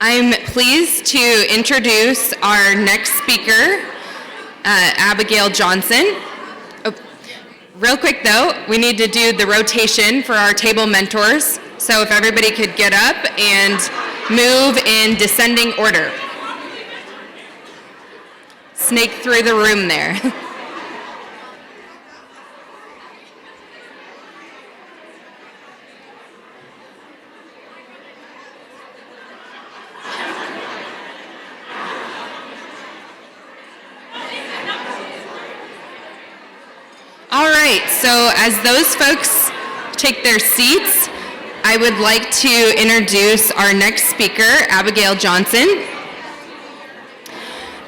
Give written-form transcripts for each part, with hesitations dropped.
I'm pleased to introduce our next speaker, Abigail Johnson. Oh, real quick though, we need to do the rotation for our table mentors. So if everybody could get up and move in descending order. Snake through the room there. All right, so as those folks take their seats, I would like to introduce our next speaker, Abigail Johnson.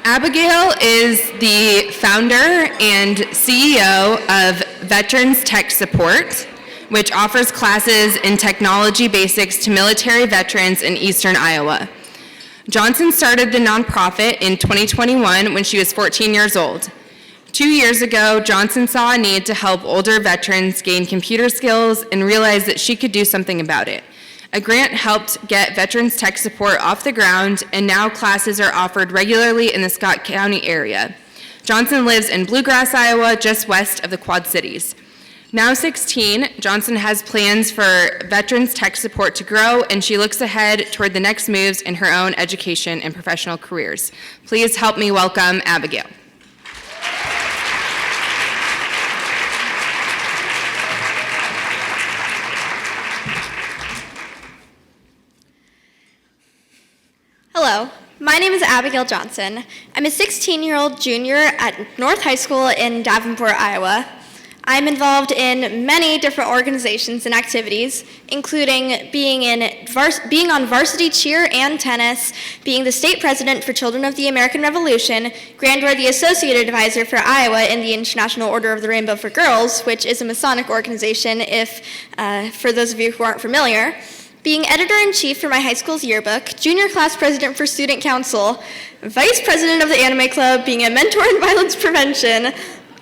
Abigail is the founder and CEO of Veterans Tech Support, which offers classes in technology basics to military veterans in Eastern Iowa. Johnson started the nonprofit in 2021 when she was 14 years old. 2 years ago, Johnson saw a need to help older veterans gain computer skills and realized that she could do something about it. A grant helped get Veterans Tech Support off the ground, and now classes are offered regularly in the Scott County area. Johnson lives in Bluegrass, Iowa, just west of the Quad Cities. Now 16, Johnson has plans for Veterans Tech Support to grow, and she looks ahead toward the next moves in her own education and professional careers. Please help me welcome Abigail. Hello, my name is Abigail Johnson. I'm a 16-year-old junior at North High School in Davenport, Iowa. I'm involved in many different organizations and activities, including being on varsity cheer and tennis, being the state president for Children of the American Revolution, Grand Worthy Associate Advisor for Iowa in the International Order of the Rainbow for Girls, which is a Masonic organization, for those of you who aren't familiar, being editor-in-chief for my high school's yearbook, junior class president for student council, vice president of the anime club, being a mentor in violence prevention,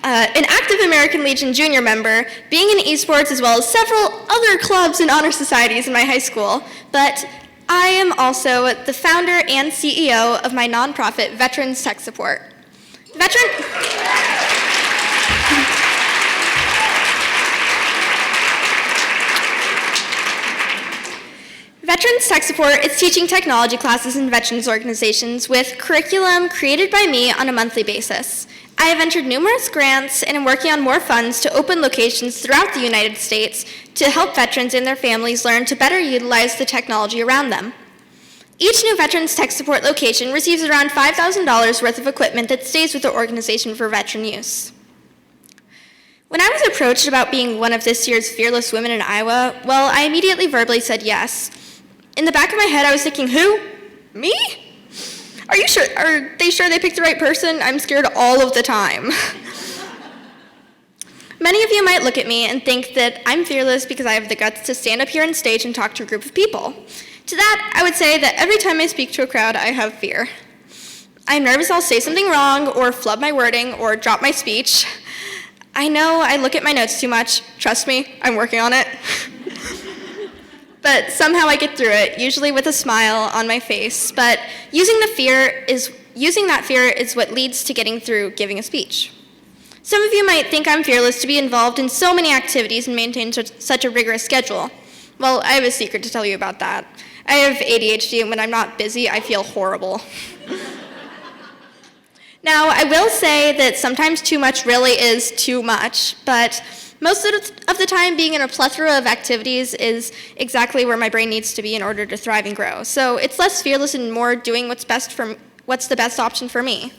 an active American Legion junior member, being in esports, as well as several other clubs and honor societies in my high school. But I am also the founder and CEO of my nonprofit, Veterans Tech Support. Veterans Tech Support is teaching technology classes in veterans organizations with curriculum created by me on a monthly basis. I have entered numerous grants and am working on more funds to open locations throughout the United States to help veterans and their families learn to better utilize the technology around them. Each new Veterans Tech Support location receives around $5,000 worth of equipment that stays with the organization for veteran use. When I was approached about being one of this year's Fearless Women in Iowa, well, I immediately verbally said yes. In the back of my head, I was thinking, who? Me? Are they sure they picked the right person? I'm scared all of the time. Many of you might look at me and think that I'm fearless because I have the guts to stand up here on stage and talk to a group of people. To that, I would say that every time I speak to a crowd, I have fear. I'm nervous I'll say something wrong, or flub my wording, or drop my speech. I know I look at my notes too much. Trust me, I'm working on it. But somehow I get through it, usually with a smile on my face. But using that fear is what leads to getting through giving a speech. Some of you might think I'm fearless to be involved in so many activities and maintain such a rigorous schedule. Well, I have a secret to tell you about that. I have ADHD, and when I'm not busy, I feel horrible. Now, I will say that sometimes too much really is too much, but most of the time, being in a plethora of activities is exactly where my brain needs to be in order to thrive and grow. So it's less fearless and more doing what's the best option for me.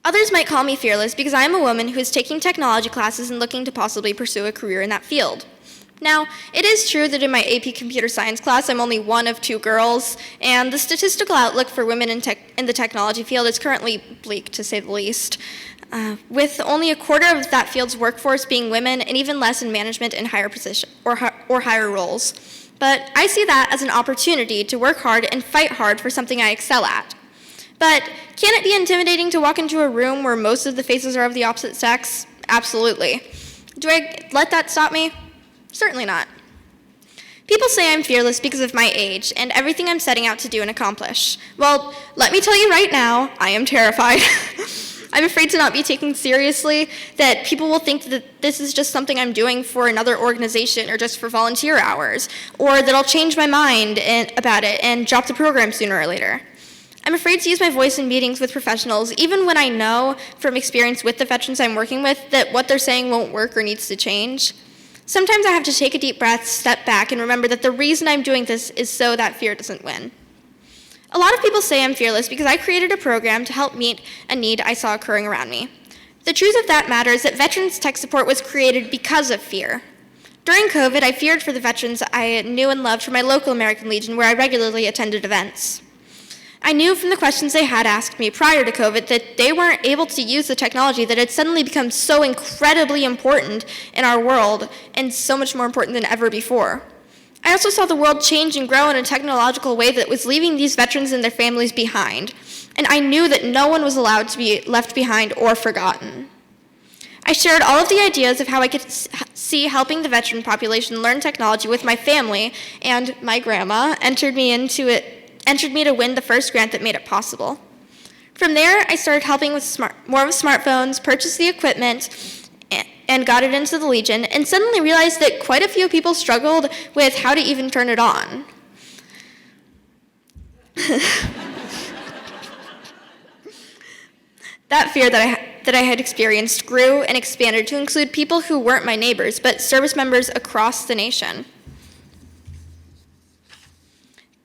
Others might call me fearless because I am a woman who is taking technology classes and looking to possibly pursue a career in that field. Now, it is true that in my AP Computer Science class, I'm only one of 2 girls, and the statistical outlook for women in the technology field is currently bleak, to say the least. With only a quarter of that field's workforce being women, and even less in management and higher position or higher roles. But I see that as an opportunity to work hard and fight hard for something I excel at. But can it be intimidating to walk into a room where most of the faces are of the opposite sex? Absolutely. Do I let that stop me? Certainly not. People say I'm fearless because of my age and everything I'm setting out to do and accomplish. Well, let me tell you right now, I am terrified. I'm afraid to not be taken seriously, that people will think that this is just something I'm doing for another organization or just for volunteer hours, or that I'll change my mind about it and drop the program sooner or later. I'm afraid to use my voice in meetings with professionals, even when I know from experience with the veterans I'm working with that what they're saying won't work or needs to change. Sometimes I have to take a deep breath, step back, and remember that the reason I'm doing this is so that fear doesn't win. A lot of people say I'm fearless because I created a program to help meet a need I saw occurring around me. The truth of that matter is that Veterans Tech Support was created because of fear. During COVID, I feared for the veterans I knew and loved from my local American Legion, where I regularly attended events. I knew from the questions they had asked me prior to COVID that they weren't able to use the technology that had suddenly become so incredibly important in our world and so much more important than ever before. I also saw the world change and grow in a technological way that was leaving these veterans and their families behind, and I knew that no one was allowed to be left behind or forgotten. I shared all of the ideas of how I could see helping the veteran population learn technology with my family, and my grandma entered me to win the first grant that made it possible. From there, I started helping with more with smartphones, purchased the equipment, and got it into the Legion, and suddenly realized that quite a few people struggled with how to even turn it on. That fear that I had experienced grew and expanded to include people who weren't my neighbors, but service members across the nation.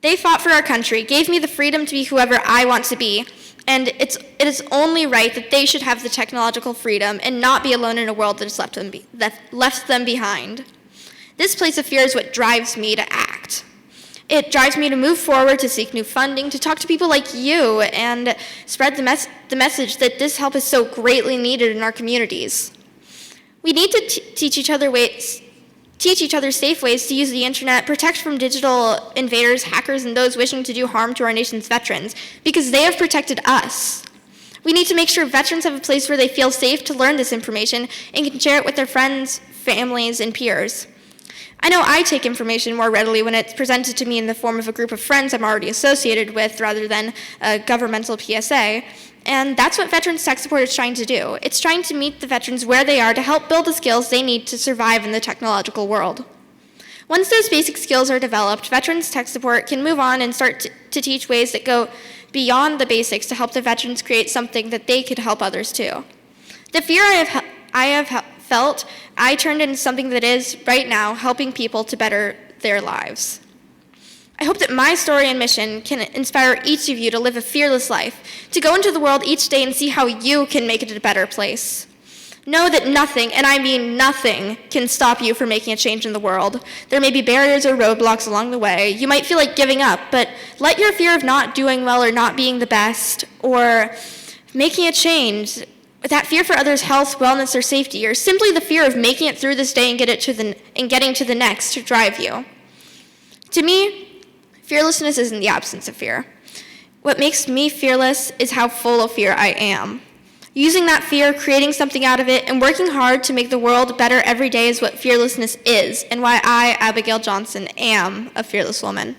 They fought for our country, gave me the freedom to be whoever I want to be, and it is only right that they should have the technological freedom and not be alone in a world that has left them behind. This place of fear is what drives me to act. It drives me to move forward, to seek new funding, to talk to people like you, and spread the message that this help is so greatly needed in our communities. We need to teach each other safe ways to use the internet, protect from digital invaders, hackers, and those wishing to do harm to our nation's veterans, because they have protected us. We need to make sure veterans have a place where they feel safe to learn this information and can share it with their friends, families, and peers. I know I take information more readily when it's presented to me in the form of a group of friends I'm already associated with rather than a governmental PSA, and that's what Veterans Tech Support is trying to do. It's trying to meet the veterans where they are to help build the skills they need to survive in the technological world. Once those basic skills are developed, Veterans Tech Support can move on and start to teach ways that go beyond the basics to help the veterans create something that they could help others too. The fear I have felt, I turned into something that is, right now, helping people to better their lives. I hope that my story and mission can inspire each of you to live a fearless life, to go into the world each day and see how you can make it a better place. Know that nothing, and I mean nothing, can stop you from making a change in the world. There may be barriers or roadblocks along the way. You might feel like giving up, but let your fear of not doing well or not being the best or making a change, that fear for others' health, wellness, or safety, or simply the fear of making it through this day and getting to the next to drive you. To me, fearlessness isn't the absence of fear. What makes me fearless is how full of fear I am. Using that fear, creating something out of it, and working hard to make the world better every day is what fearlessness is, and why I, Abigail Johnson, am a fearless woman.